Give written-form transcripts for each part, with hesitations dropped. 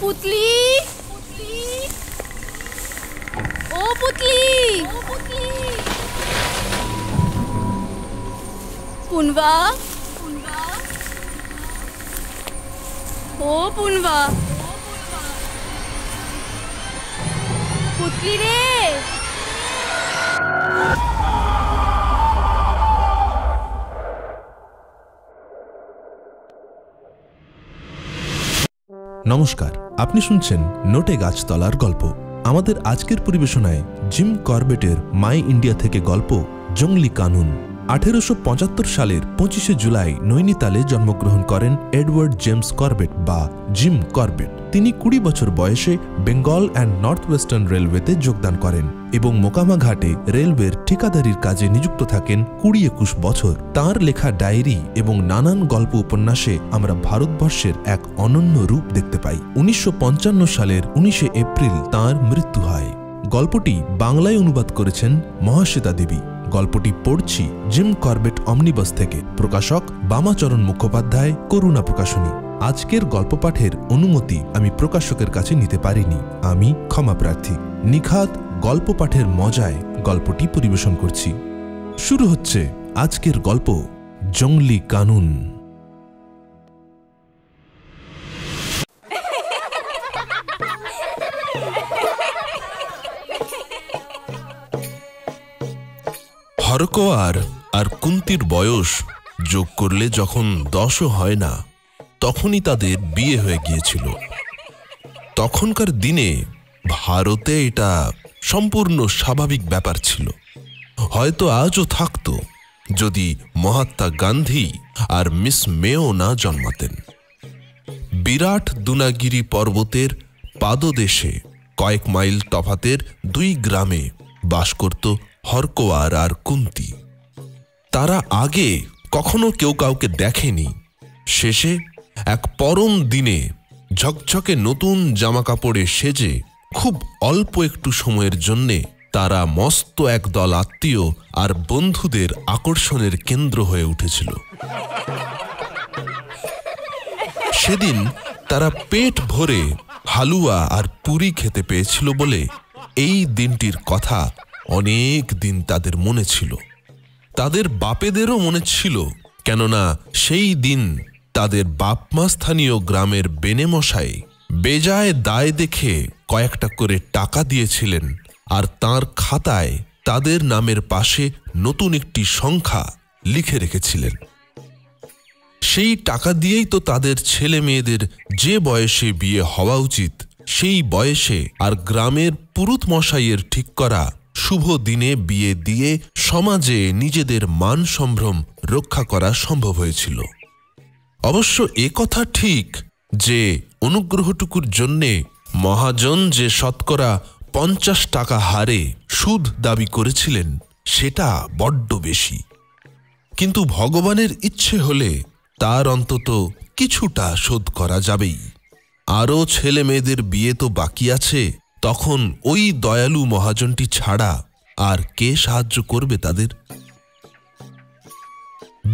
পুতলি, ও পুতলি, পুনবা, ও পুনবা, পুতলি রে। নমস্কার, আপনি শুনছেন নোটে গাছতলার গল্প। আমাদের আজকের পরিবেশনায় জিম করবেটের মাই ইন্ডিয়া থেকে গল্প জংলি কানুন। 1875 সালের 25শে জুলাই নৈনিতালে জন্মগ্রহণ করেন এডওয়ার্ড জেমস করবেট বা জিম করবেট। তিনি 20 বছর বয়সে বেঙ্গল অ্যান্ড নর্থ ওয়েস্টার্ন রেলওয়েতে যোগদান করেন এবং মোকামা ঘাটে রেলওয়ের ঠিকাদারির কাজে নিযুক্ত থাকেন 20-21 বছর। তাঁর লেখা ডায়েরি এবং নানান গল্প উপন্যাসে আমরা ভারতবর্ষের এক অনন্য রূপ দেখতে পাই। 1955 সালের 19শে এপ্রিল তাঁর মৃত্যু হয়। গল্পটি বাংলায় অনুবাদ করেছেন মহাশ্বেতা দেবী। গল্পটি পড়ছি জিম করবেট অমনিবাস থেকে। প্রকাশক বামাচরণ মুখোপাধ্যায়, করুণা প্রকাশনী। আজকের গল্প পাঠের অনুমতি আমি প্রকাশকের কাছে নিতে পারিনি, আমি ক্ষমাপ্রার্থী। নিখাত গল্প পাঠের মজায় গল্পটি পরিবেশন করছি। শুরু হচ্ছে আজকের গল্প জংলি কানুন। হরকোয়ার আর কুন্তির বয়স যোগ করলে যখন 10ও হয় না, তখনই তাদের বিয়ে হয়ে গিয়েছিল। তখনকার দিনে ভারতে এটা সম্পূর্ণ স্বাভাবিক ব্যাপার ছিল। হয়তো আজও থাকত যদি মহাত্মা গান্ধী আর মিস মেও না জন্মাতেন। বিরাট দুনাগিরি পর্বতের পাদদেশে কয়েক মাইল তফাতের 2 গ্রামে বাস করত হরকোয়ার আর কুন্তি। তারা আগে কখনো কেউ কাউকে দেখেনি। শেষে এক পরম দিনে ঝকঝকে নতুন জামাকাপড়ে সেজে খুব অল্প একটু সময়ের জন্যে তারা মস্ত একদল আত্মীয় আর বন্ধুদের আকর্ষণের কেন্দ্র হয়ে উঠেছিল। সেদিন তারা পেট ভরে হালুয়া আর পুরি খেতে পেয়েছিল বলে এই দিনটির কথা অনেক দিন তাদের মনে ছিল। তাদের বাপেদেরও মনে ছিল, কেননা সেই দিন তাদের বাপমা স্থানীয় গ্রামের বেনেমশাই বেজায় দায় দেখে কয়েকটা করে টাকা দিয়েছিলেন আর তাঁর খাতায় তাদের নামের পাশে নতুন একটি সংখ্যা লিখে রেখেছিলেন। সেই টাকা দিয়েই তো তাদের ছেলে মেয়েদের যে বয়সে বিয়ে হওয়া উচিত সেই বয়সে আর গ্রামের পুরুত মশাইয়ের ঠিক করা শুভ দিনে বিয়ে দিয়ে সমাজে নিজেদের মান সম্ভ্রম রক্ষা করা সম্ভব হয়েছিল। অবশ্য কথা ঠিক যে অনুগ্রহটুকুর জন্যে মহাজন যে শতকরা 50 টাকা হারে সুদ দাবি করেছিলেন সেটা বড্ড বেশি। কিন্তু ভগবানের ইচ্ছে হলে তার অন্তত কিছুটা শোধ করা যাবেই। আরও ছেলে মেয়েদের বিয়ে তো বাকি আছে, তখন ওই দয়ালু মহাজনটি ছাড়া আর কে সাহায্য করবে তাদের?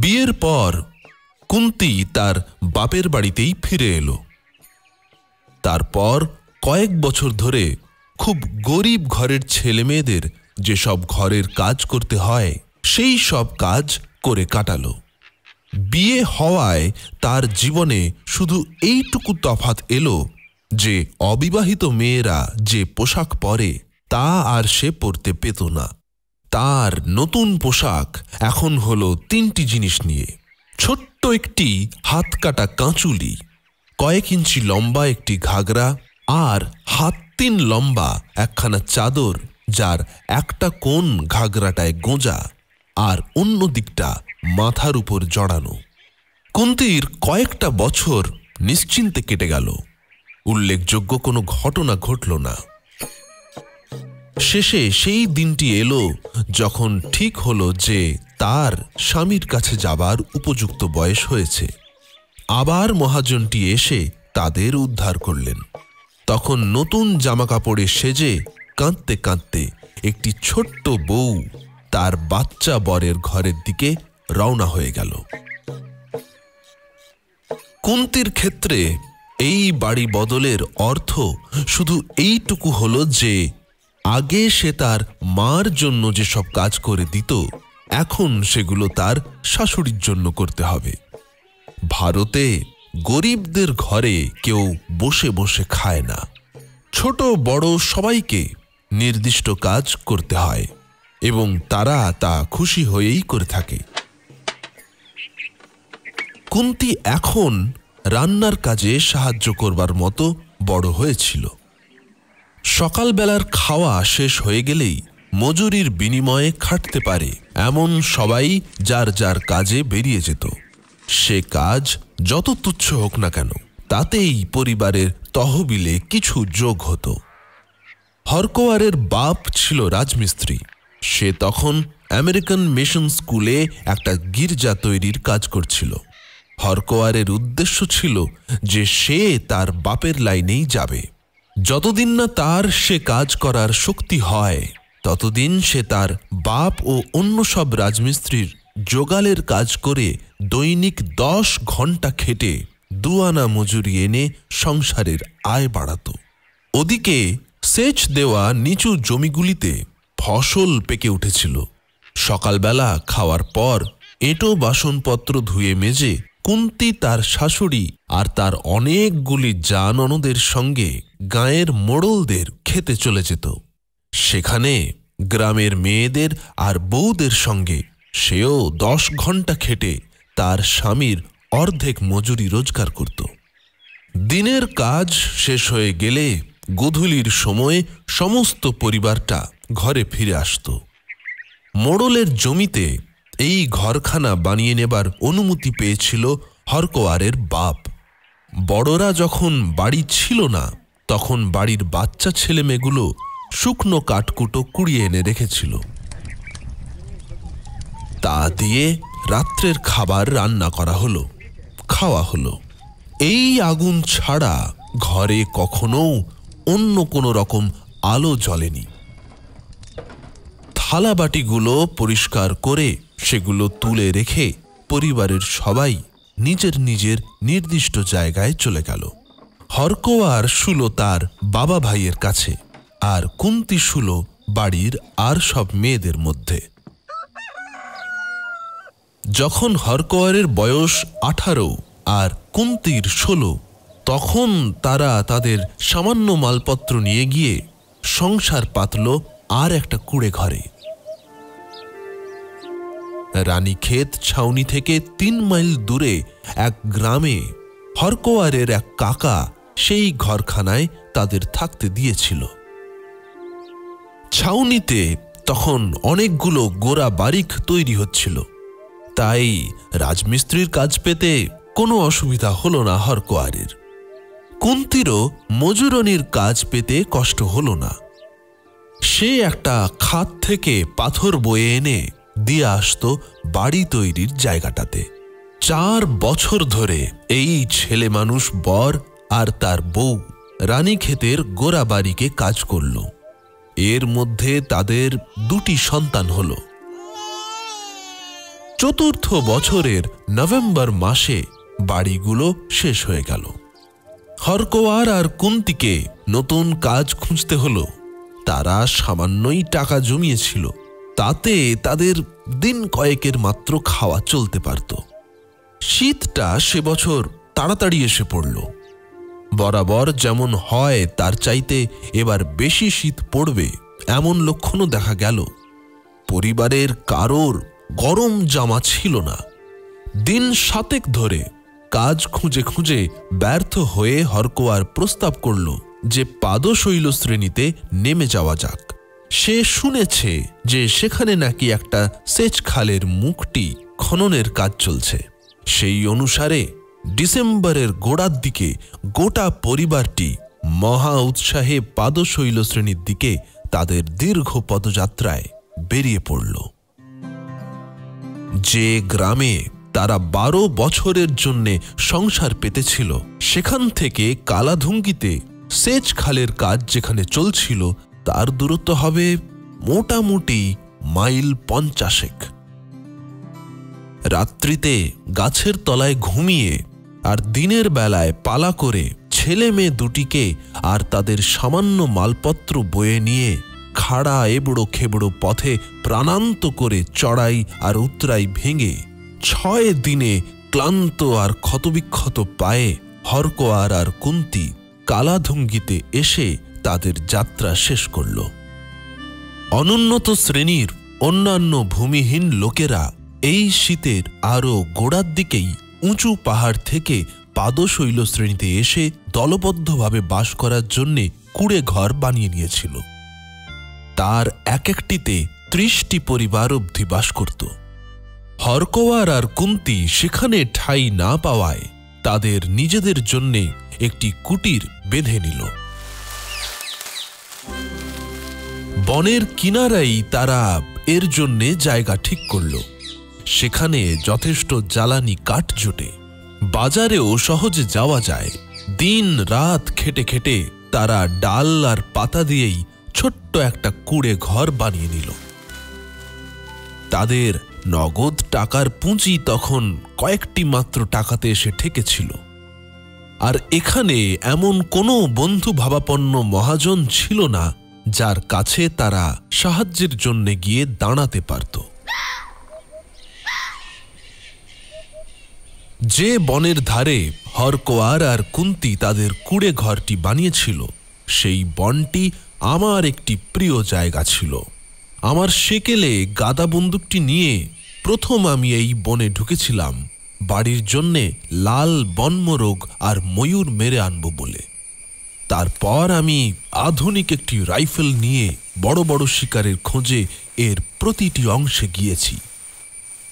বিয়ের পর কুন্তি তার বাপের বাড়িতেই ফিরে এলো। তারপর কয়েক বছর ধরে খুব গরিব ঘরের ছেলে মেয়েদের যেসব ঘরের কাজ করতে হয় সেই সব কাজ করে কাটালো। বিয়ে হওয়ায় তার জীবনে শুধু এইটুকু তফাৎ এলো যে অবিবাহিত মেয়েরা যে পোশাক পরে তা আর সে পরতে পেত না। তার নতুন পোশাক এখন হলো 3টি জিনিস নিয়ে: ছোট্ট একটি হাত কাটা কাঁচুলি, কয়েক ইঞ্চি লম্বা একটি ঘাগরা, আর হাত 3 লম্বা একখানা চাদর যার একটা কোণ ঘাগরাটায় গোঁজা আর অন্য দিকটা মাথার উপর জড়ানো। কুন্তির কয়েকটা বছর নিশ্চিন্তে কেটে গেল। উল্লেখযোগ্য কোনো ঘটনা ঘটল না। শেষে সেই দিনটি এলো যখন ঠিক হলো যে তার স্বামীর কাছে যাবার উপযুক্ত বয়স হয়েছে। আবার মহাজনটি এসে তাদের উদ্ধার করলেন। তখন নতুন জামাকাপড়ে সেজে কাঁদতে কাঁদতে একটি ছোট্ট বউ তার বাচ্চা বরের ঘরের দিকে রওনা হয়ে গেল। কুন্তির ক্ষেত্রে এই বাড়ি বদলের অর্থ শুধু এইটুকু হলো যে আগে সে তার মার জন্য যেসব কাজ করে দিত, এখন সেগুলো তার শাশুড়ির জন্য করতে হবে। ভারতে গরিবদের ঘরে কেউ বসে বসে খায় না। ছোট বড় সবাইকে নির্দিষ্ট কাজ করতে হয় এবং তারা তা খুশি হয়েই করে থাকে। কুন্তী এখন রান্নার কাজে সাহায্য করবার মতো বড় হয়েছিল। সকালবেলার খাওয়া শেষ হয়ে গেলেই মজুরির বিনিময়ে খাটতে পারে এমন সবাই যার যার কাজে বেরিয়ে যেত। সে কাজ যত তুচ্ছ হোক না কেন, তাতেই পরিবারের তহবিলে কিছু যোগ হতো। হরকোয়ারের বাপ ছিল রাজমিস্ত্রি। সে তখন আমেরিকান মিশন স্কুলে একটা গির্জা তৈরির কাজ করছিল। হরকোয়ারের উদ্দেশ্য ছিল যে সে তার বাপের লাইনেই যাবে। যতদিন না তার সে কাজ করার শক্তি হয়, ততদিন সে তার বাপ ও অন্য সব রাজমিস্ত্রির জোগালের কাজ করে দৈনিক 10 ঘন্টা খেটে 2 আনা মজুরি এনে সংসারের আয় বাড়াত। ওদিকে সেচ দেওয়া নিচু জমিগুলিতে ফসল পেকে উঠেছিল। সকালবেলা খাওয়ার পর এঁটো বাসনপত্র ধুয়ে মেজে কুন্তী তার শাশুড়ি আর তার অনেকগুলি জা ননদের সঙ্গে গাঁয়ের মোড়লদের খেতে চলে যেত। সেখানে গ্রামের মেয়েদের আর বউদের সঙ্গে সেও 10 ঘন্টা খেটে তার স্বামীর অর্ধেক মজুরি রোজগার করত। দিনের কাজ শেষ হয়ে গেলে গোধূলির সময় সমস্ত পরিবারটা ঘরে ফিরে আসত। মোড়লের জমিতে এই ঘরখানা বানিয়ে নেবার অনুমতি পেয়েছিল হরকোয়ারের বাপ। বড়রা যখন বাড়ি ছিল না, তখন বাড়ির বাচ্চা ছেলেমেয়েগুলো শুকনো কাঠকুটো কুড়িয়ে এনে রেখেছিল। তা দিয়ে রাত্রের খাবার রান্না করা হলো, খাওয়া হলো। এই আগুন ছাড়া ঘরে কখনো অন্য কোনো রকম আলো জ্বলেনি। থালাবাটিগুলো পরিষ্কার করে সেগুলো তুলে রেখে পরিবারের সবাই নিজের নিজের নির্দিষ্ট জায়গায় চলে গেল। হরকোয়ার শুলো তার বাবা ভাইয়ের কাছে, আর কুন্তী শুলো বাড়ির আর সব মেয়েদের মধ্যে। যখন হরকোয়ারের বয়স 18 আর কুন্তীর 16, তখন তারা তাদের সামান্য মালপত্র নিয়ে গিয়ে সংসার পাতল আর একটা কুড়ে ঘরে। রানীক্ষেত ছাউনি থেকে 3 মাইল দূরে এক গ্রামে হরকোয়ারের এক কাকা সেই ঘরখানায় তাদের থাকতে দিয়েছিল। ছাউনিতে তখন অনেকগুলো গোরা বাড়িক তৈরি হচ্ছিল, তাই রাজমিস্ত্রির কাজ পেতে কোনো অসুবিধা হলো না হরকোয়ারের। কুন্তীরও মজুরনির কাজ পেতে কষ্ট হলো না। সে একটা খাত থেকে পাথর বয়ে এনে দিয়ে আসত বাড়ি তৈরির জায়গাটাতে। 4 বছর ধরে এই ছেলে মানুষ বর আর তার বউ রানীক্ষেতের গোরা বাড়িকে কাজ করল। এর মধ্যে তাদের 2টি সন্তান হল। 4র্থ বছরের নভেম্বর মাসে বাড়িগুলো শেষ হয়ে গেল। হরকোয়ার আর কুন্তীকে নতুন কাজ খুঁজতে হলো। তারা সামান্যই টাকা জমিয়েছিল, তাতে তাদের দিন কয়েকের মাত্র খাওয়া চলতে পারত। শীতটা সে বছর তাড়াতাড়ি এসে পড়ল। বরাবর যেমন হয় তার চাইতে এবার বেশি শীত পড়বে এমন লক্ষণও দেখা গেল। পরিবারের কারোর গরম জামা ছিল না। দিন 7 ধরে কাজ খুঁজে খুঁজে ব্যর্থ হয়ে হরকোয়ার প্রস্তাব করল যে পাদশৈল শ্রেণীতে নেমে যাওয়া যাক। সে শুনেছে যে সেখানে নাকি একটা সেচ খালের মুখটি খননের কাজ চলছে। সেই অনুসারে ডিসেম্বরের গোড়ার দিকে গোটা পরিবারটি মহা উৎসাহে পাদশৈল শ্রেণীর দিকে তাদের দীর্ঘ পদযাত্রায় বেরিয়ে পড়ল। যে গ্রামে তারা 12 বছরের জন্যে সংসার পেতেছিল, সেখান থেকে কালাধুঙ্গিতে সেচ খালের কাজ যেখানে চলছিল তার দূরত্ব হবে মোটামুটি মাইল 50। রাত্রিতে গাছের তলায় ঘুমিয়ে আর দিনের বেলায় পালা করে ছেলে মেয়ে দুটিকে আর তাদের সামান্য মালপত্র বয়ে নিয়ে খাড়া এবড়ো খেবড়ো পথে প্রাণান্ত করে চড়াই আর উতরাই ভেঙে 6 দিনে ক্লান্ত আর ক্ষতবিক্ষত পায়ে হরকোয়ার আর কুন্তী কালাধুঙ্গিতে এসে তাদের যাত্রা শেষ করল। অনুন্নত শ্রেণীর অন্যান্য ভূমিহীন লোকেরা এই শীতের আরও গোড়ার দিকেই উঁচু পাহাড় থেকে পাদশৈল শ্রেণীতে এসে দলবদ্ধভাবে বাস করার জন্যে কুড়ে ঘর বানিয়ে নিয়েছিল। তার এক একটিতে 30টি পরিবার অবধি বাস করত। হরকোয়ার আর কুন্তী সেখানে ঠাঁই না পাওয়ায় তাদের নিজেদের জন্যে একটি কুটির বেঁধে নিল। বনের কিনারাই তারা এর জন্যে জায়গা ঠিক করল। সেখানে যথেষ্ট জ্বালানি কাঠ জোটে, বাজারেও সহজে যাওয়া যায়। দিন রাত খেটে খেটে তারা ডাল আর পাতা দিয়েই ছোট্ট একটা কুড়ে ঘর বানিয়ে নিল। তাদের নগদ টাকার পুঁজি তখন কয়েকটি মাত্র টাকাতে এসে ঠেকেছিল। আর এখানে এমন কোনো বন্ধু ভাবাপন্ন মহাজন ছিল না যার কাছে তারা সাহায্যের জন্য গিয়ে দাঁড়াতে পারত। যে বনের ধারে হরকোয়ার আর কুন্তী তাদের কুড়ে ঘরটি বানিয়েছিল, সেই বনটি আমার একটি প্রিয় জায়গা ছিল। আমার সেকেলে গাদা বন্দুকটি নিয়ে প্রথম আমি এই বনে ঢুকেছিলাম বাড়ির জন্যে লাল বনমোরগ আর ময়ূর মেরে আনব বলে। তারপর আমি আধুনিক একটি রাইফেল নিয়ে বড় বড় শিকারের খোঁজে এর প্রতিটি অংশে গিয়েছি।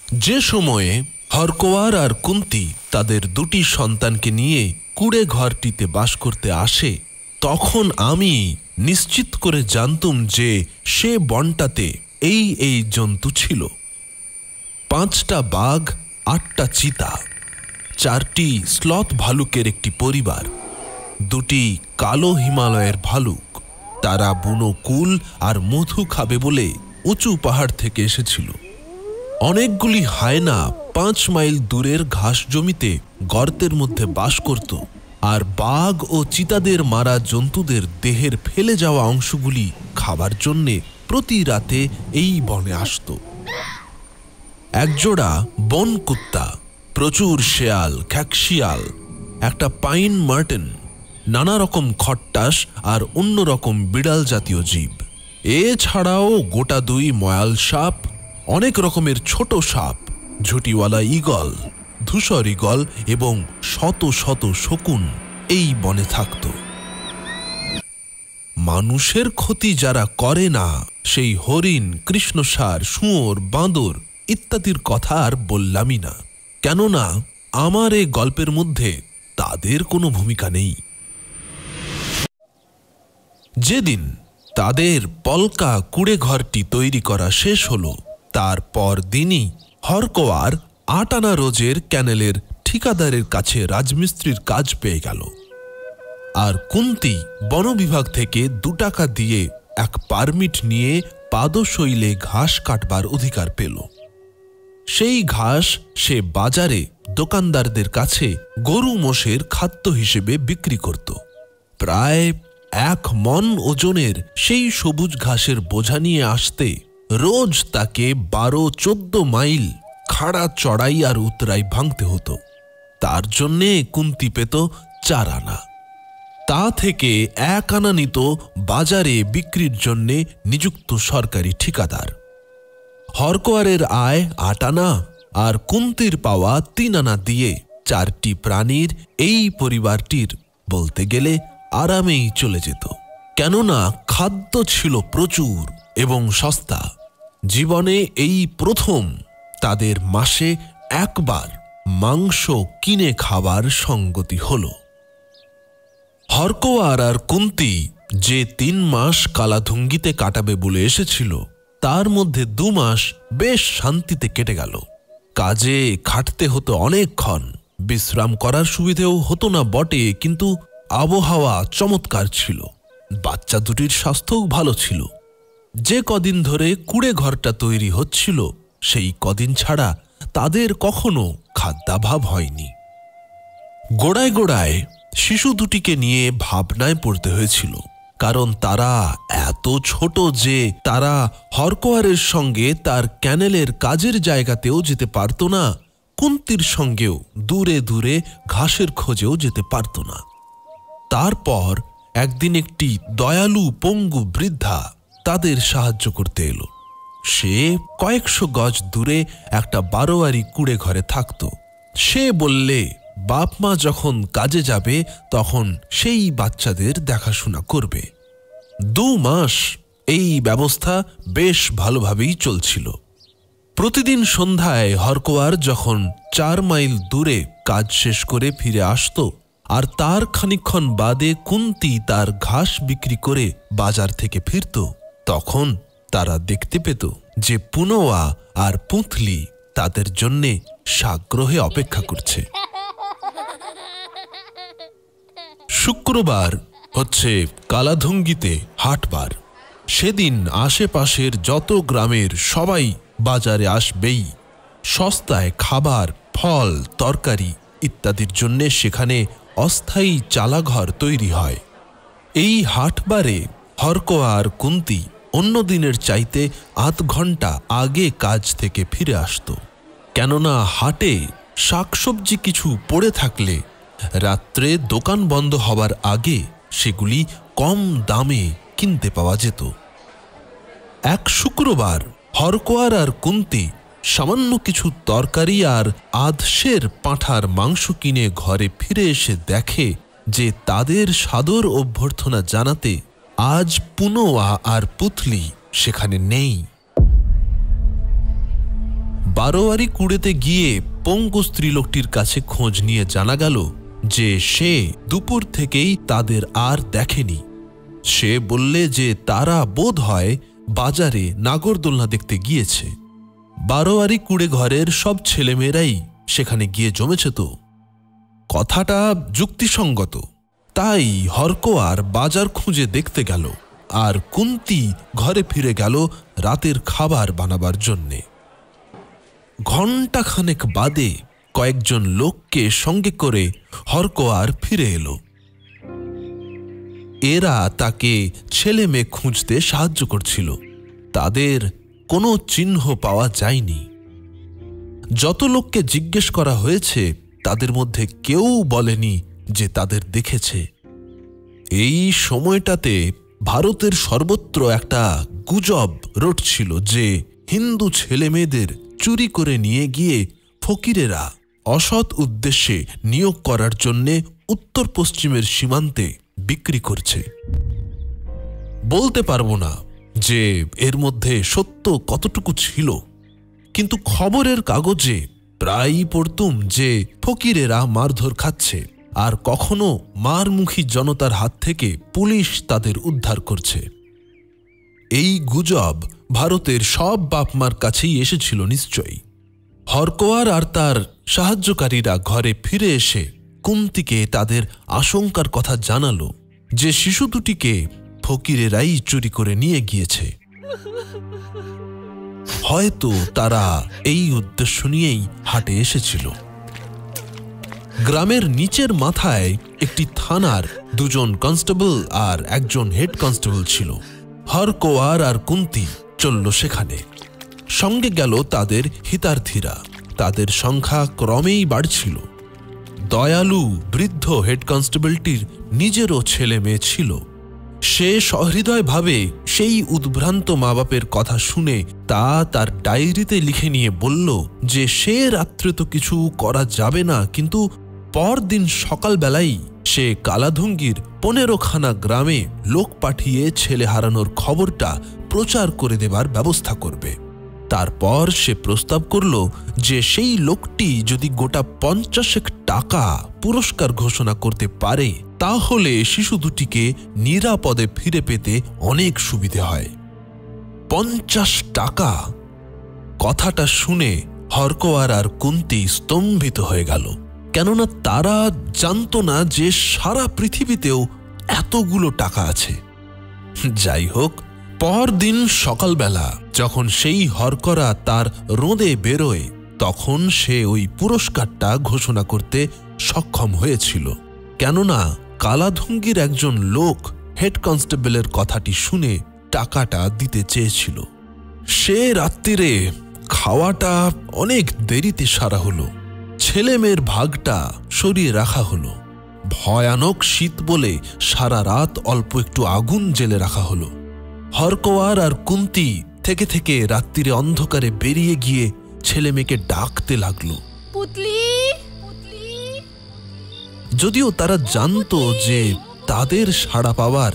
যে সময়ে হরকোয়ার আর কুন্তী তাদের 2টি সন্তানকে নিয়ে কুড়ে ঘরটিতে বাস করতে আসে, তখন আমি নিশ্চিত করে জানতুম যে সে বনটাতে এই জন্তু ছিল। 5টা বাঘ, 8টা চিতা, 4টি স্লথ ভালুকের একটি পরিবার, 2টি কালো হিমালয়ের ভালুক। তারা বুনো কুল আর মধু খাবে বলে উঁচু পাহাড় থেকে এসেছিল। অনেকগুলি হায়না 5 মাইল দূরের ঘাস জমিতে গর্তের মধ্যে বাস করত, আর বাঘ ও চিতাদের মারা জন্তুদের দেহের ফেলে যাওয়া অংশগুলি খাবার জন্যে প্রতি রাতে এই বনে আসত। একজোড়া বন কুত্তা, প্রচুর শেয়াল, খ্যাকশিয়াল, একটা পাইন মার্টেন, নানা রকম খট্টাস আর অন্যরকম বিড়াল জাতীয় জীব। এছাড়াও গোটা 2 ময়াল সাপ, অনেক রকমের ছোট সাপ, ঝুটিওয়ালা ঈগল, ধূসর ঈগল এবং শত শত শকুন এই বনে থাকত। মানুষের ক্ষতি যারা করে না, সেই হরিণ, কৃষ্ণসার, শুয়োর, বাঁদর ইত্যাদির কথা আর বললামই না, কেননা আমার এই গল্পের মধ্যে তাদের কোনো ভূমিকা নেই। যেদিন তাদের পলকা কুড়ে ঘরটি তৈরি করা শেষ হল, তারপর দিনই হরকোয়ার 8 আনা রোজের ক্যানেলের ঠিকাদারের কাছে রাজমিস্ত্রির কাজ পেয়ে গেল, আর কুন্তী বন বিভাগ থেকে 2 টাকা দিয়ে এক পারমিট নিয়ে পাদশৈলে ঘাস কাটবার অধিকার পেল। সেই ঘাস সে বাজারে দোকানদারদের কাছে গরু মোষের খাদ্য হিসেবে বিক্রি করত। প্রায় 1 মণ ওজনের সেই সবুজ ঘাসের বোঝা নিয়ে আসতে রোজ তাকে 12-14 মাইল খাড়া চড়াই আর উতরাই ভাঙতে হতো। তার জন্যে কুন্তী পেত 4 আনা। তা থেকে 1 আনা নিত বাজারে বিক্রির জন্যে নিযুক্ত সরকারি ঠিকাদার। হরকোয়ারের আয় 8 আনা আর কুন্তীর পাওয়া 3 আনা দিয়ে 4টি প্রাণীর এই পরিবারটির বলতে গেলে আরামেই চলে যেত, কেননা খাদ্য ছিল প্রচুর এবং সস্তা। জীবনে এই প্রথম তাদের মাসে 1 বার মাংস কিনে খাবার সঙ্গতি হল। হরকোয়ার আর কুন্তী যে 3 মাস কালাধুঙ্গিতে কাটাবে বলে এসেছিল, তার মধ্যে 2 মাস বেশ শান্তিতে কেটে গেল। কাজে খাটতে হতো অনেকক্ষণ, বিশ্রাম করার সুবিধেও হতো না বটে, কিন্তু আবহাওয়া চমৎকার ছিল। বাচ্চা দুটির স্বাস্থ্যও ভালো ছিল। যে কদিন ধরে কুড়ে ঘরটা তৈরি হচ্ছিল, সেই কদিন ছাড়া তাদের কখনো খাদ্যাভাব হয়নি। গোড়ায় গোড়ায় শিশু দুটিকে নিয়ে ভাবনায় পড়তে হয়েছিল, কারণ তারা এত ছোট যে তারা হরকোয়ারের সঙ্গে তার ক্যানেলের কাজের জায়গাতেও যেতে পারত না, কুন্তির সঙ্গেও দূরে দূরে ঘাসের খোঁজেও যেতে পারত না। তারপর একদিন একটি দয়ালু পঙ্গু বৃদ্ধা তাদের সাহায্য করতে এলো। সে কয়েকশো গজ দূরে একটা বারোয়ারি কুড়ে ঘরে থাকত। সে বললে বাপ মা যখন কাজে যাবে তখন সেই বাচ্চাদের দেখাশোনা করবে। 2 মাস এই ব্যবস্থা বেশ ভালোভাবেই চলছিল। প্রতিদিন সন্ধ্যায় হরকোয়ার যখন 4 মাইল দূরে কাজ শেষ করে ফিরে আসত, আর তার খানিকক্ষণ বাদে কুন্তি তার ঘাস বিক্রি করে বাজার থেকে ফিরত, তখন তারা দেখতে পেত যে পুনোয়া আর পুঁতলি তাদের জন্যে সাগ্রহে অপেক্ষা করছে। শুক্রবার হচ্ছে কালাধুঙ্গিতে হাটবার। সেদিন আশেপাশের যত গ্রামের সবাই বাজারে আসবেই। সস্তায় খাবার, ফল, তরকারি ইত্যাদির জন্যে সেখানে অস্থায়ী চালাঘর তৈরি হয়। এই হাটবারে হরকোয়া আর কুন্তি অন্য দিনের চাইতে আধ ঘন্টা আগে কাজ থেকে ফিরে আসত, কেননা হাটে শাকসবজি কিছু পড়ে থাকলে রাত্রে দোকান বন্ধ হবার আগে সেগুলি কম দামে কিনতে পাওয়া যেত। এক শুক্রবার হরকোয়ার আর কুন্তি সামান্য কিছু তরকারি আর আধশের পাঁঠার মাংস কিনে ঘরে ফিরে এসে দেখে যে তাদের সাদর অভ্যর্থনা জানাতে আজ পুনোয়া আর পুতলি সেখানে নেই। বারোয়ারি কুড়েতে গিয়ে পঙ্গু স্ত্রীলোকটির কাছে খোঁজ নিয়ে জানা গেল যে সে দুপুর থেকেই তাদের আর দেখেনি। সে বললে যে তারা বোধ হয় বাজারে নাগরদোলনা দেখতে গিয়েছে। বারোয়ারি কুড়ে ঘরের সব ছেলেমেয়েরাই সেখানে গিয়ে জমেছে। তো কথাটা যুক্তিসঙ্গত, তাই হরকোয়ার বাজার খুঁজে দেখতে গেল, আর কুন্তি ঘরে ফিরে গেল রাতের খাবার বানাবার জন্যে। ঘণ্টাখানেক বাদে কয়েকজন লোককে সঙ্গে করে হরকোয়ার ফিরে এলো। এরা তাকে ছেলে মেয়ে খুঁজতে সাহায্য করছিল। তাদের কোনো চিহ্ন পাওয়া যায়নি। যত লোককে জিজ্ঞেস করা হয়েছে তাদের মধ্যে কেউ বলেনি যে তাদের দেখেছে। এই সময়টাতে ভারতের সর্বত্র একটা গুজব রটছিল যে হিন্দু ছেলে মেয়েদের চুরি করে নিয়ে গিয়ে ফকিরেরা অসৎ উদ্দেশ্যে নিয়োগ করার জন্যে উত্তর পশ্চিমের সীমান্তে বিক্রি করছে। বলতে পারবো না যে এর মধ্যে সত্য কতটুকু ছিল, কিন্তু খবরের কাগজে প্রায়ই পড়তুম যে ফকিরেরা মারধর খাচ্ছে, আর কখনো মারমুখী জনতার হাত থেকে পুলিশ তাদের উদ্ধার করছে। এই গুজব ভারতের সব বাপমার কাছেই এসেছিল নিশ্চয়ই। হরকোয়ার আর তার সাহায্যকারীরা ঘরে ফিরে এসে কুন্তিকে তাদের আশঙ্কার কথা জানালো যে শিশু দুটিকে ফকিরেরাই চুরি করে নিয়ে গিয়েছে। হয়তো তারা এই উদ্দেশ্য নিয়েই হাটে এসেছিল। গ্রামের নিচের মাথায় একটি থানার 2 জন কনস্টেবল আর 1 জন হেড কনস্টেবল ছিল। হরকোয়ার আর কুন্তি চলল সেখানে। সঙ্গে গেল তাদের হিতার্থীরা। তাদের সংখ্যা ক্রমেই বাড়ছিল। দয়ালু বৃদ্ধ হেড কনস্টেবলটির নিজেরও ছেলে মেয়ে ছিল। সে সহৃদয়ভাবে সেই উদ্ভ্রান্ত মা বাপের কথা শুনে তা তার ডায়েরিতে লিখে নিয়ে বলল যে সে রাত্রে তো কিছু করা যাবে না, কিন্তু পরদিন সকালবেলাই সে কালাধুঙ্গির 15খানা গ্রামে লোক পাঠিয়ে ছেলে হারানোর খবরটা প্রচার করে দেবার ব্যবস্থা করবে। তারপর সে প্রস্তাব করল যে সেই লোকটি যদি গোটা 50 টাকা পুরস্কার ঘোষণা করতে পারে তাহলে শিশু দুটিকে নিরাপদে ফিরে পেতে অনেক সুবিধে হয়। 50 টাকা! কথাটা শুনে হরকোয়ার আর কুন্তি স্তম্ভিত হয়ে গেল, কেননা তারা জানত না যে সারা পৃথিবীতেও এতগুলো টাকা আছে। যাই হোক, পরদিন সকালবেলা যখন সেই হরকরা তার রোদে বেরোয় তখন সে ওই পুরস্কারটা ঘোষণা করতে সক্ষম হয়েছিল। কেননা কালাধুঙ্গির একজন লোক হেড কনস্টেবলের কথাটি শুনে টাকাটা দিতে চেয়েছিল। সে রাত্রিরে খাওয়াটা অনেক দেরিতে সারা হলো। ছেলে মেয়ের ভাগটা সরিয়ে রাখা হলো। ভয়ানক শীত বলে সারা রাত অল্প একটু আগুন জ্বেলে রাখা হলো। হরকোয়ার আর কুন্তি থেকে থেকে রাত্রিরে অন্ধকারে বেরিয়ে গিয়ে ছেলে মেয়েকে ডাকতে লাগলো। পুতলি, যদিও তারা জানতো যে তাদের সাড়া পাওয়ার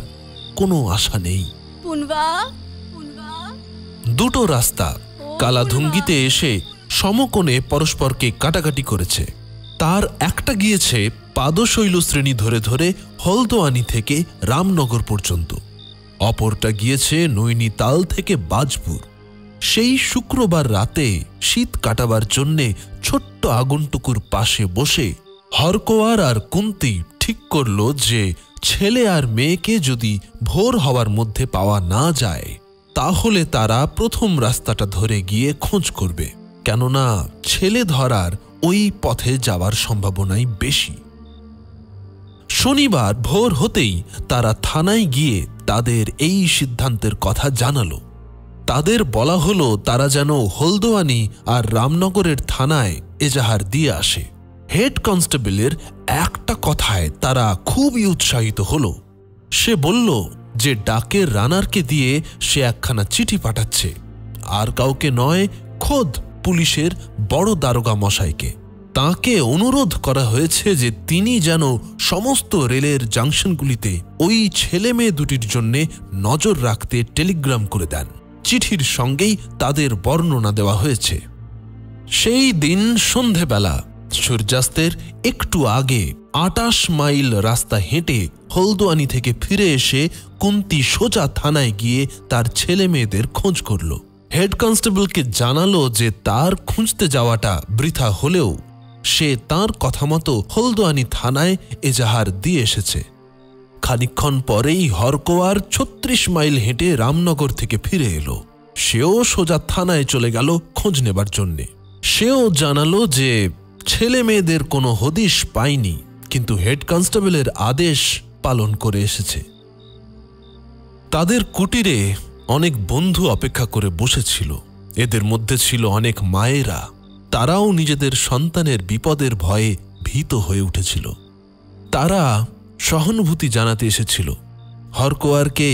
কোনো আশা নেই। পুনবা, দুটো রাস্তা কালাধুঙ্গিতে এসে সমকোণে পরস্পরকে কাটাকাটি করেছে। তার একটা গিয়েছে পাদশৈল শ্রেণী ধরে ধরে হলদোয়ানি থেকে রামনগর পর্যন্ত, অপরটা গিয়েছে নৈনিতাল থেকে বাজপুর। সেই শুক্রবার রাতে শীত কাটাবার জন্যে ছোট্ট আগুনটুকুর পাশে বসে হরকোয়ার আর কুন্তি ঠিক করল যে ছেলে আর মেয়েকে যদি ভোর হওয়ার মধ্যে পাওয়া না যায় তাহলে তারা প্রথম রাস্তাটা ধরে গিয়ে খোঁজ করবে, কেননা ছেলে ধরার ওই পথে যাওয়ার সম্ভাবনাই বেশি। শনিবার ভোর হতেই তারা থানায় গিয়ে তাদের এই সিদ্ধান্তের কথা জানালো। তাদের বলা হলো তারা যেন হলদোয়ানি আর রামনগরের থানায় এজাহার দিয়ে আসে। হেড কনস্টেবলের একটা কথায় তারা খুবই উৎসাহিত হলো। সে বলল যে ডাকের রানারকে দিয়ে সে একখানা চিঠি পাঠাচ্ছে, আর কাউকে নয়, খোদ পুলিশের বড় দারোগা মশাইকে। তাকে অনুরোধ করা হয়েছে যে তিনি যেন সমস্ত রেলের জাংশনগুলিতে ওই ছেলে মেয়ে দুটির জন্যে নজর রাখতে টেলিগ্রাম করে দেন। চিঠির সঙ্গেই তাদের বর্ণনা দেওয়া হয়েছে। সেই দিন সন্ধেবেলা সূর্যাস্তের একটু আগে ২৮ মাইল রাস্তা হেঁটে হলদোয়ানি থেকে ফিরে এসে কুন্তি সোজা থানায় গিয়ে তার ছেলে মেয়েদের খোঁজ করল। হেড কনস্টেবলকে জানালো যে তার খুঁজতে যাওয়াটা বৃথা হলেও সে তার কথা মতো হলদোয়ানি থানায় এজাহার দিয়ে এসেছে। খানিকক্ষণ পরেই হরকোয়ার ৩৬ মাইল হেঁটে রামনগর থেকে ফিরে এলো। সেও সোজা থানায় চলে গেল খোঁজ নেবার জন্যে। সেও জানালো যে ছেলে মেয়েদের কোনো হদিশ পায়নি, কিন্তু হেড কনস্টেবলের আদেশ পালন করে এসেছে। তাদের কুটিরে অনেক বন্ধু অপেক্ষা করে বসেছিল। এদের মধ্যে ছিল অনেক মায়েরা। তারাও নিজেদের সন্তানের বিপদের ভয়ে ভীত হয়ে উঠেছিল। তারা সহানুভূতি জানাতে এসেছিল হরকোয়ারকে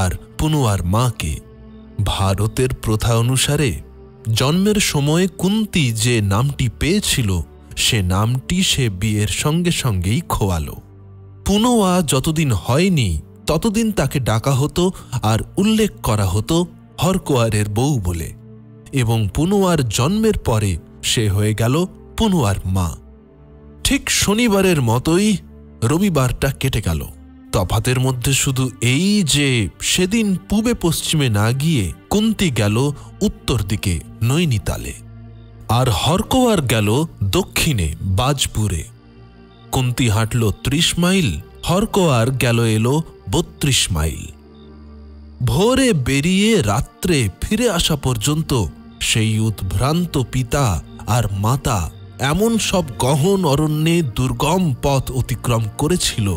আর পুনুয়ার মাকে। ভারতের প্রথা অনুসারে জন্মের সময় কুন্তি যে নামটি পেয়েছিল সে নামটি সে বিয়ের সঙ্গে সঙ্গেই খোয়ালো। পুনুয়া যতদিন হয়নি ততদিন তাকে ডাকা হতো আর উল্লেখ করা হতো হরকোয়ারের বউ বলে, এবং পুনুয়ার জন্মের পরে সে হয়ে গেল পুনুয়ার মা। ঠিক শনিবারের মতোই রবিবারটা কেটে গেল। তফাতের মধ্যে শুধু এই যে সেদিন পূবে পশ্চিমে না গিয়ে কুন্তি গেল উত্তর দিকে নৈনিতালে, আর হরকোয়ার গেল দক্ষিণে বাজপুরে। কুন্তি হাঁটল ৩০ মাইল, হরকোয়ার গেল এলো ৩২ মাইল। ভোরে বেরিয়ে রাত্রে ফিরে আসা পর্যন্ত সেই উদ্ভ্রান্ত পিতা আর মাতা এমন সব গহন অরণ্যে দুর্গম পথ অতিক্রম করেছিল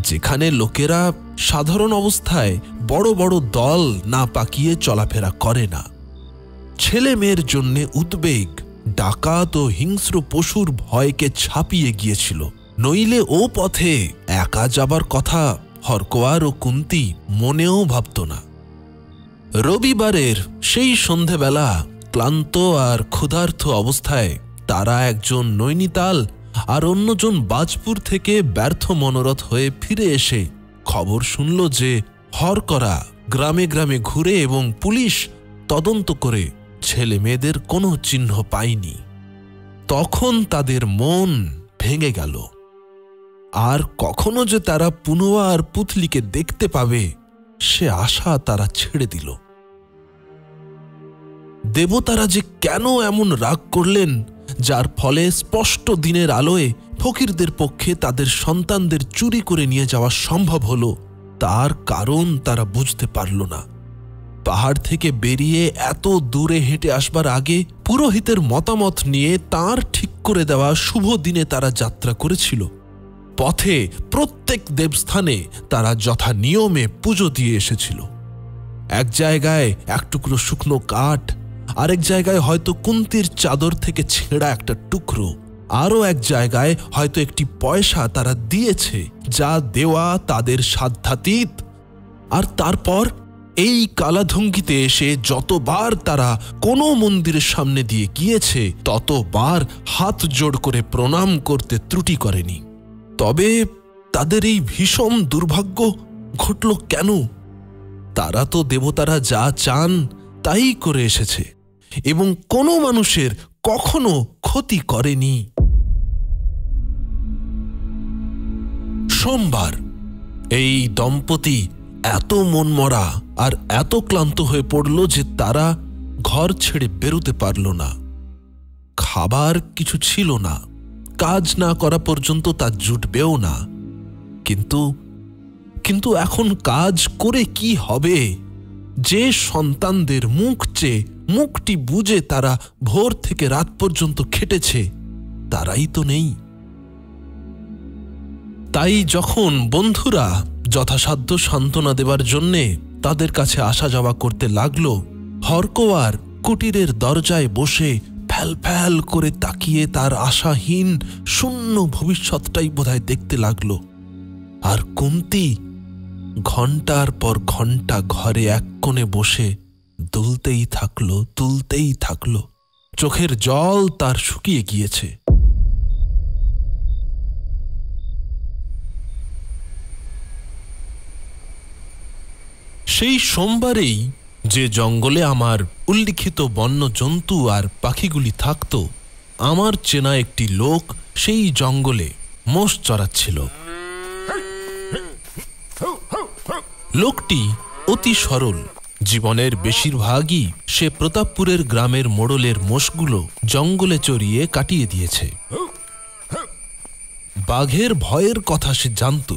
যেখানে লোকেরা সাধারণ অবস্থায় বড় বড় দল না পাকিয়ে চলাফেরা করে না। ছেলে মেয়ের জন্যে উদ্বেগ ডাকাত ও হিংস্র পশুর ভয়কে ছাপিয়ে গিয়েছিল। নইলে ও পথে একা যাবার কথা হরকোয়ার ও কুন্তি মনেও ভাবত না। রবিবারের সেই সন্ধেবেলা ক্লান্ত আর ক্ষুধার্ত অবস্থায় তারা একজন নৈনিতাল আর অন্যজন বাজপুর থেকে ব্যর্থ মনোরথ হয়ে ফিরে এসে খবর শুনল যে হরকরা গ্রামে গ্রামে ঘুরে এবং পুলিশ তদন্ত করে ছেলে মেয়েদের কোনো চিহ্ন পায়নি। তখন তাদের মন ভেঙে গেল। আর কখনো যে তারা পুনুয়া আর পুতলিকে দেখতে পাবে সে আশা তারা ছেড়ে দিল। দেবতারা যে কেন এমন রাগ করলেন যার ফলে স্পষ্ট দিনের আলোয় ফকিরদের পক্ষে তাদের সন্তানদের চুরি করে নিয়ে যাওয়া সম্ভব হলো, তার কারণ তারা বুঝতে পারল না। পাহাড় থেকে বেরিয়ে এত দূরে হেঁটে আসবার আগে পুরোহিতের মতামত নিয়ে তার ঠিক করে দেওয়া শুভ দিনে তারা যাত্রা করেছিল। পথে প্রত্যেক দেবস্থানে তারা যথা নিয়মে পুজো দিয়ে এসেছিল। এক জায়গায় এক টুকরো শুকনো কাঠ, আরেক জায়গায় হয়তো কুন্তির চাদর থেকে ছেঁড়া একটা টুকরো, আরও এক জায়গায় হয়তো একটি পয়সা তারা দিয়েছে, যা দেওয়া তাদের সাধ্যাতীত। আর তারপর এই কালাধুঙ্গিতে এসে যতবার তারা কোনো মন্দিরের সামনে দিয়ে গিয়েছে ততবার হাত জোড় করে প্রণাম করতে ত্রুটি করেনি। তবে তাদের এই ভীষণ দুর্ভাগ্য ঘটল কেন? তারা তো দেবতারা যা চান তাই করে এসেছে এবং কোনো মানুষের কখনো ক্ষতি করেনি। সোমবার এই দম্পতি এত মনমরা আর এত ক্লান্ত হয়ে পড়ল যে তারা ঘর ছেড়ে বেরোতে পারল না। খাবার কিছু ছিল না, কাজ না করা পর্যন্ত তা জুটবেও না। কিন্তু এখন কাজ করে কি হবে? যে সন্তানদের মুখ চেয়ে মুখটি বুজে তারা ভোর থেকে রাত পর্যন্ত খেটেছে তারাই তো নেই। তাই যখন বন্ধুরা যথাসাধ্য সান্ত্বনা দেবার জন্যে তাদের কাছে আসা যাওয়া করতে লাগলো, হরকোয়ার কুটিরের দরজায় বসে ফ্যাল ফ্যাল করে তাকিয়ে তার আশাহীন শূন্য ভবিষ্যৎটাই বোধহয় দেখতে লাগলো। আর কুন্তি ঘন্টার পর ঘন্টা ঘরে এক কোণে বসে দুলতেই থাকলো। চোখের জল তার শুকিয়ে গিয়েছে। সেই সোমবারেই যে জঙ্গলে আমার উল্লিখিত বন্য জন্তু আর পাখিগুলি থাকত, আমার চেনা একটি লোক সেই জঙ্গলে মোষ চড়াচ্ছিল। লোকটি অতি সরল, জীবনের বেশিরভাগই সে প্রতাপপুরের গ্রামের মোড়লের মোষগুলো জঙ্গলে চড়িয়ে কাটিয়ে দিয়েছে। বাঘের ভয়ের কথা সে জানত।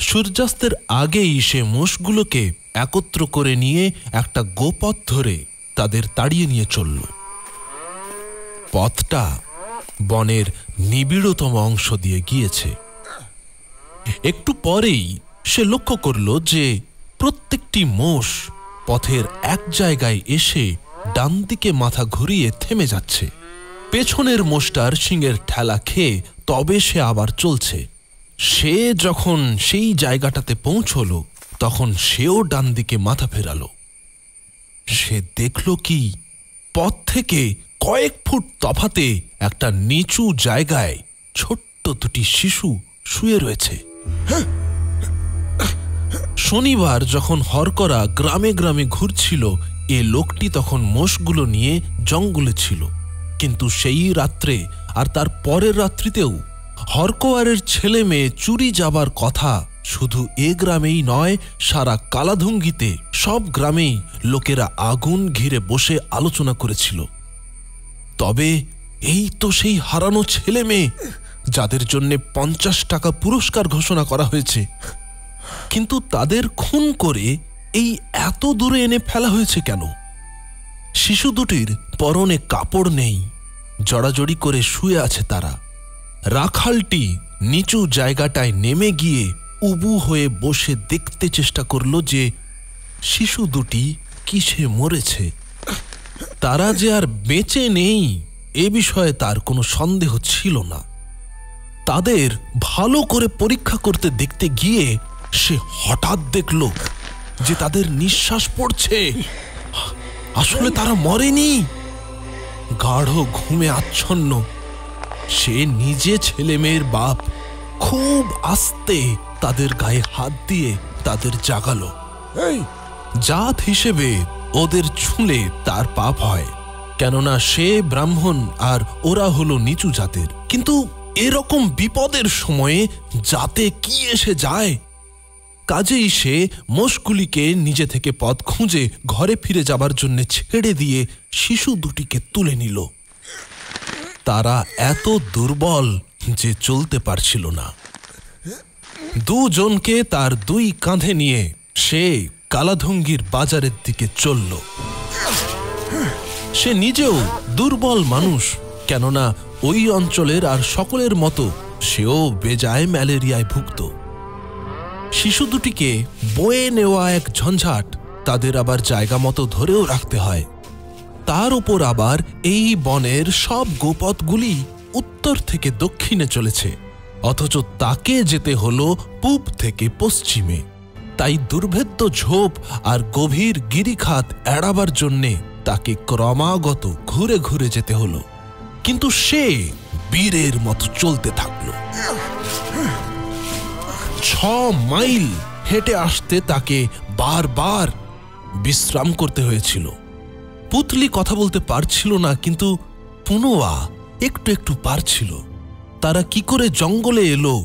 সূর্যাস্তের আগেই সে মোষগুলোকে একত্র করে নিয়ে একটা গোপথ ধরে তাদের তাড়িয়ে নিয়ে চলল। পথটা বনের নিবিড়তম অংশ দিয়ে গিয়েছে। একটু পরেই সে লক্ষ্য করল যে প্রত্যেকটি মোষ পথের এক জায়গায় এসে ডান দিকে মাথা ঘুরিয়ে থেমে যাচ্ছে। পেছনের মোষটার শিংয়ের ঠেলা খেয়ে তবে সে আবার চলছে। সে যখন সেই জায়গাটাতে পৌঁছল তখন সেও ডান দিকে মাথা ফেরালো। সে দেখল কি, পথ থেকে কয়েক ফুট তফাতে একটা নিচু জায়গায় ছোট্ট দুটি শিশু শুয়ে রয়েছে। শনিবার যখন হরকরা গ্রামে গ্রামে ঘুরছিল, এ লোকটি তখন মোষগুলো নিয়ে জঙ্গলে ছিল। কিন্তু সেই রাত্রে আর তার পরের রাত্রিতেও হরকোয়ারের ছেলে মেয়ে চুরি যাবার কথা শুধু এ গ্রামেই নয়, সারা কালাধুঙ্গিতে সব গ্রামেই লোকেরা আগুন ঘিরে বসে আলোচনা করেছিল। তবে এই তো সেই হারানো ছেলে মেয়ে যাদের জন্য 50 টাকা পুরস্কার ঘোষণা করা হয়েছে, কিন্তু তাদের খুন করে এই এত দূরে এনে ফেলা হয়েছে কেন? শিশু দুটির পরনে কাপড় নেই, জড়াজড়ি করে শুয়ে আছে তারা। রাখালটি নিচু জায়গাটায় নেমে গিয়ে উবু হয়ে বসে দেখতে চেষ্টা করল যে শিশু দুটি কিসে মরেছে। তারা যে আর বেঁচে নেই এ বিষয়ে তার কোনো সন্দেহ ছিল না। তাদের ভালো করে পরীক্ষা করতে দেখতে গিয়ে সে হঠাৎ দেখল যে তাদের নিঃশ্বাস পড়ছে। আসলে তারা মরেনি, গাঢ় ঘুমে আচ্ছন্ন। সে নিজে ছেলে মেয়ের বাপ খুব আস্তে তাদের গায়ে হাত দিয়ে তাদের জাগালো। জাত হিসেবে ওদের ছুঁলে তার পাপ হয়, কেননা সে ব্রাহ্মণ আর ওরা হলো নিচু জাতের। কিন্তু এরকম বিপদের সময়ে জাতে কি এসে যায়? কাজেই সে মোষগুলিকে নিজে থেকে পথ খুঁজে ঘরে ফিরে যাবার জন্য ছেড়ে দিয়ে শিশু দুটিকে তুলে নিল। তারা এত দুর্বল যে চলতে পারছিল না। দুজনকে তার দুই কাঁধে নিয়ে সে কালাধুঙ্গির বাজারের দিকে চলল। সে নিজেও দুর্বল মানুষ, কেননা ওই অঞ্চলের আর সকলের মতো সেও বেজায় ম্যালেরিয়ায় ভুগত। শিশু দুটিকে বয়ে নেওয়া এক ঝঞ্ঝাট, তাদের আবার জায়গা মতো ধরেও রাখতে হয়। তার উপর আবার এই বনের সব গোপথগুলি উত্তর থেকে দক্ষিণে চলেছে, অথচ তাকে যেতে হলো পূব থেকে পশ্চিমে। তাই দুর্ভেদ্য ঝোপ আর গভীর গিরিখাত এড়াবার জন্যে তাকে ক্রমাগত ঘুরে ঘুরে যেতে হলো। কিন্তু সে বীরের মতো চলতে থাকলো। 6 মাইল হেঁটে আসতে তাকে বারবার বিশ্রাম করতে হয়েছিল। পুতলি কথা বলতে পারছিল না, কিন্তু পুনোয়া একটু একটু পারছিল। তারা কি করে জঙ্গলে এলো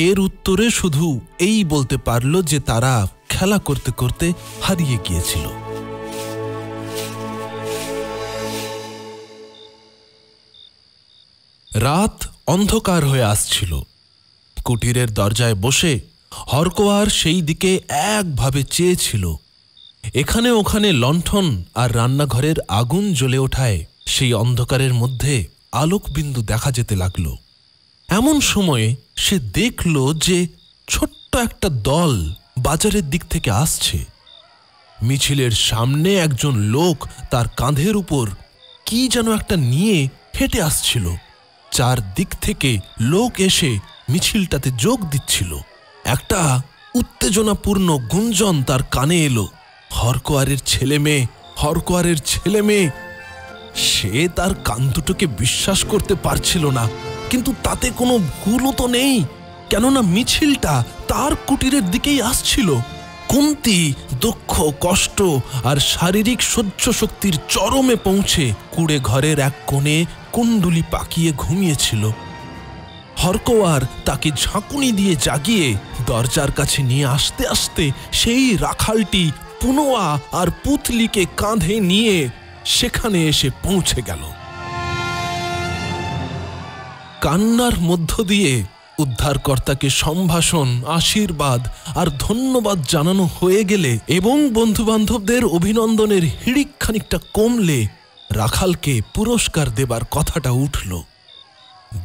এর উত্তরে শুধু এই বলতে পারল যে তারা খেলা করতে করতে হারিয়ে গিয়েছিল। রাত অন্ধকার হয়ে আসছিল। কুটিরের দরজায় বসে হরকোয়ার সেই দিকে একভাবে চেয়েছিল। এখানে ওখানে লণ্ঠন আর রান্নাঘরের আগুন জ্বলে ওঠায় সেই অন্ধকারের মধ্যে আলোকবিন্দু দেখা যেতে লাগল। এমন সময়ে সে দেখল যে ছোট্ট একটা দল বাজারের দিক থেকে আসছে। মিছিলের সামনে একজন লোক তার কাঁধের উপর কি যেন একটা নিয়ে হেঁটে আসছিল। চারদিক থেকে লোক এসে মিছিলটাতে যোগ দিচ্ছিল। একটা উত্তেজনাপূর্ণ গুঞ্জন তার কানে এলো, হরকোয়ারের ছেলে মেয়ে, হরকোয়ারের ছেলে মেয়ে। সে তার কান দুটোকে বিশ্বাস করতে পারছিল না, কিন্তু তাতে কোনো ভুলও তো নেই, কেননা মিছিলটা তার কুটিরের দিকেই আসছিল। কুন্তী দুঃখ, কষ্ট আর শারীরিক সহ্য শক্তির চরমে পৌঁছে কুড়ে ঘরের এক কোণে কুণ্ডুলি পাকিয়ে ঘুমিয়েছিল। হরকোয়ার তাকে ঝাঁকুনি দিয়ে জাগিয়ে দরজার কাছে নিয়ে আসতে আসতে সেই রাখালটি পুনোয়া আর পুতলিকে কাঁধে নিয়ে সেখানে এসে পৌঁছে গেল। কান্নার মধ্য দিয়ে উদ্ধারকর্তাকে সম্ভাষণ, আশীর্বাদ আর ধন্যবাদ জানানো হয়ে গেলে এবং বন্ধুবান্ধবদের অভিনন্দনের হিড়িক খানিকটা কমলে রাখালকে পুরস্কার দেবার কথাটা উঠল।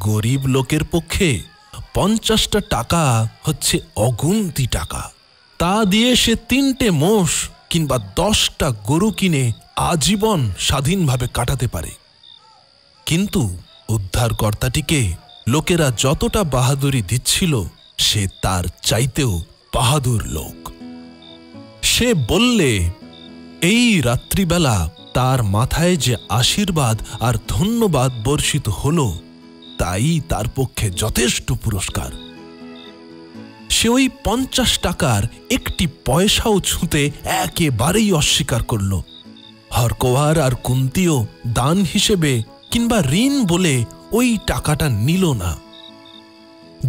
গরিব লোকের পক্ষে 50টা টাকা হচ্ছে অগুন্তি টাকা। তা দিয়ে সে 3টে মোষ কিংবা 10টা গরু কিনে আজীবন স্বাধীনভাবে কাটাতে পারে। কিন্তু উদ্ধারকর্তাটিকে লোকেরা যতটা বাহাদুরি দিচ্ছিল, সে তার চাইতেও বাহাদুর লোক। সে বললে এই রাত্রিবেলা তার মাথায় যে আশীর্বাদ আর ধন্যবাদ বর্ষিত হলো, তাই তার পক্ষে যথেষ্ট পুরস্কার। সে ওই 50 টাকার একটি পয়সাও ছুঁতে একেবারেই অস্বীকার করল। হরকোয়ার আর কুন্তীও দান হিসেবে কিংবা ঋণ বলে ওই টাকাটা নিল না।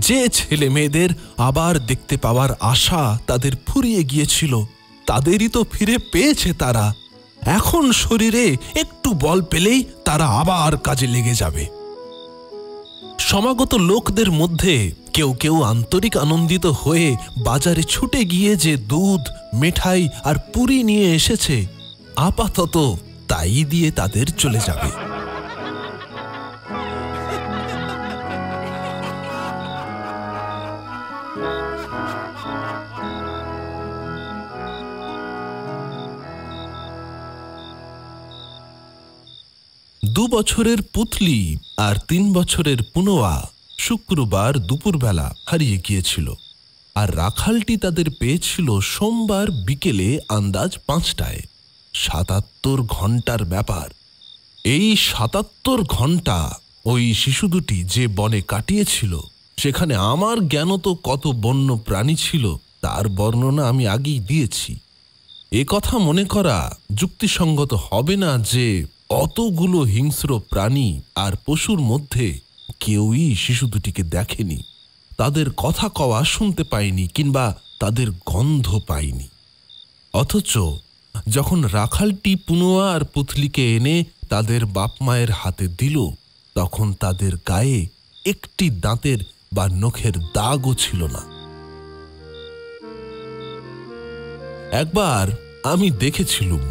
যে ছেলে মেয়েদের আবার দেখতে পাওয়ার আশা তাদের ফুরিয়ে গিয়েছিল, তাদেরই তো ফিরে পেয়েছে তারা। এখন শরীরে একটু বল পেলেই তারা আবার কাজে লেগে যাবে। সমাগত লোকদের মধ্যে কেউ কেউ আন্তরিক আনন্দিত হয়ে বাজারে ছুটে গিয়ে যে দুধ, মিঠাই আর পুরি নিয়ে এসেছে, আপাতত তাই দিয়ে তাদের চলে যাবে। দু বছরের পুতলি আর 3 বছরের পুনোয়া শুক্রবার দুপুরবেলা হারিয়ে গিয়েছিল, আর রাখালটি তাদের পেয়েছিল সোমবার বিকেলে আন্দাজ 5টায়। 77 ঘন্টার ব্যাপার। এই 77 ঘন্টা ওই শিশু দুটি যে বনে কাটিয়েছিল, সেখানে আমার জ্ঞানত কত বন্য প্রাণী ছিল তার বর্ণনা আমি আগেই দিয়েছি। এ কথা মনে করা যুক্তিসঙ্গত হবে না যে অতগুলো হিংস্র প্রাণী আর পশুর মধ্যে কেউই শিশু দুটিকে দেখেনি, তাদের কথা কওয়া শুনতে পায়নি কিংবা তাদের গন্ধ পায়নি। অথচ যখন রাখালটি পুনোয়া আর পুতলিকে এনে তাদের বাপ মায়ের হাতে দিল, তখন তাদের গায়ে একটি দাঁতের বা নখের দাগও ছিল না। একবার আমি দেখেছিলুম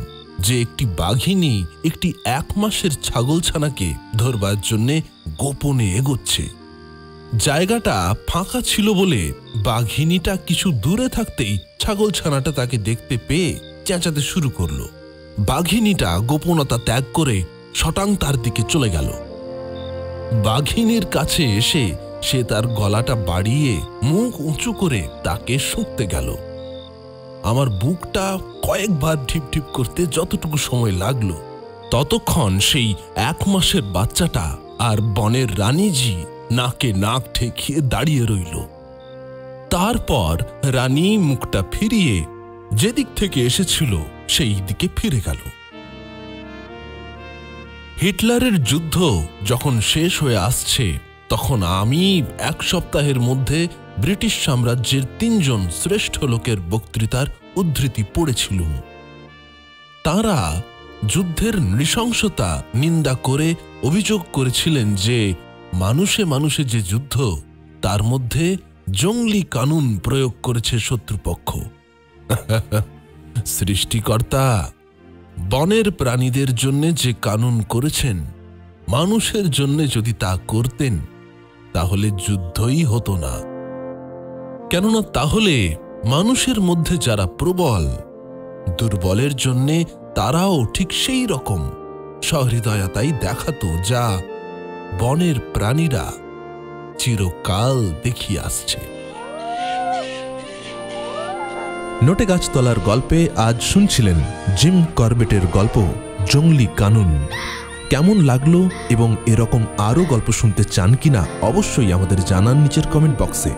যে একটি বাঘিনী একটি 1 মাসের ছাগলছানাকে ধরবার জন্যে গোপনে এগোচ্ছে। জায়গাটা ফাঁকা ছিল বলে বাঘিনীটা কিছু দূরে থাকতেই ছাগলছানাটা তাকে দেখতে পেয়ে চেঁচাতে শুরু করলো। বাঘিনীটা গোপনতা ত্যাগ করে শটাং তার দিকে চলে গেল। বাঘিনীর কাছে এসে সে তার গলাটা বাড়িয়ে মুখ উঁচু করে তাকে শুঁকতে গেল। আমার বুকটা কয়েকবার ঢিপ ঢিপ করতে যতটুকু সময় লাগলো, ততক্ষণ সেই 1 মাসের বাচ্চাটা আর বনের রানীজি নাকে নাক ঠেকিয়ে দাঁড়িয়ে রইল। তারপর রানী মুখটা ফিরিয়ে যেদিক থেকে এসেছিল সেই দিকে ফিরে গেল। হিটলারের যুদ্ধ যখন শেষ হয়ে আসছে, তখন আমি 1 সপ্তাহের মধ্যে ব্রিটিশ সাম্রাজ্যের 3 জন শ্রেষ্ঠ লোকের বক্তৃতার উদ্ধৃতি পড়েছিলুম। তাঁরা যুদ্ধের নৃশংসতা নিন্দা করে অভিযোগ করেছিলেন যে মানুষে মানুষে যে যুদ্ধ, তার মধ্যে জঙ্গলি কানুন প্রয়োগ করেছে শত্রুপক্ষ। সৃষ্টিকর্তা বনের প্রাণীদের জন্য যে কানুন করেছেন, মানুষের জন্য যদি তা করতেন তাহলে যুদ্ধই হতো না। কেননা তাহলে মানুষের মধ্যে যারা প্রবল, দুর্বলের জন্যে তারাও ঠিক সেই রকম সহৃদয়তাই দেখাতো যা বনের প্রাণীরা চিরকাল দেখিয়ে আসছে। নোটে গাছতলার গল্পে আজ শুনছিলেন জিম করবেটের গল্প জঙ্গলি কানুন। কেমন লাগলো এবং এরকম আরও গল্প শুনতে চান কিনা অবশ্যই আমাদের জানান নিচের কমেন্ট বক্সে।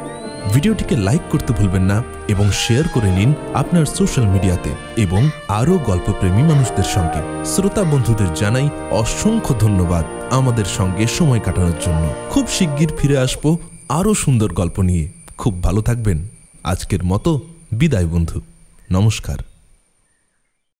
ভিডিওটিকে লাইক করতে ভুলবেন না এবং শেয়ার করে নিন আপনার সোশ্যাল মিডিয়াতে এবং আরও গল্পপ্রেমী মানুষদের সঙ্গে। শ্রোতা বন্ধুদের জানাই অসংখ্য ধন্যবাদ আমাদের সঙ্গে সময় কাটানোর জন্য। খুব শিগগির ফিরে আসবো আরও সুন্দর গল্প নিয়ে। খুব ভালো থাকবেন। আজকের মতো বিদায় বন্ধু, নমস্কার।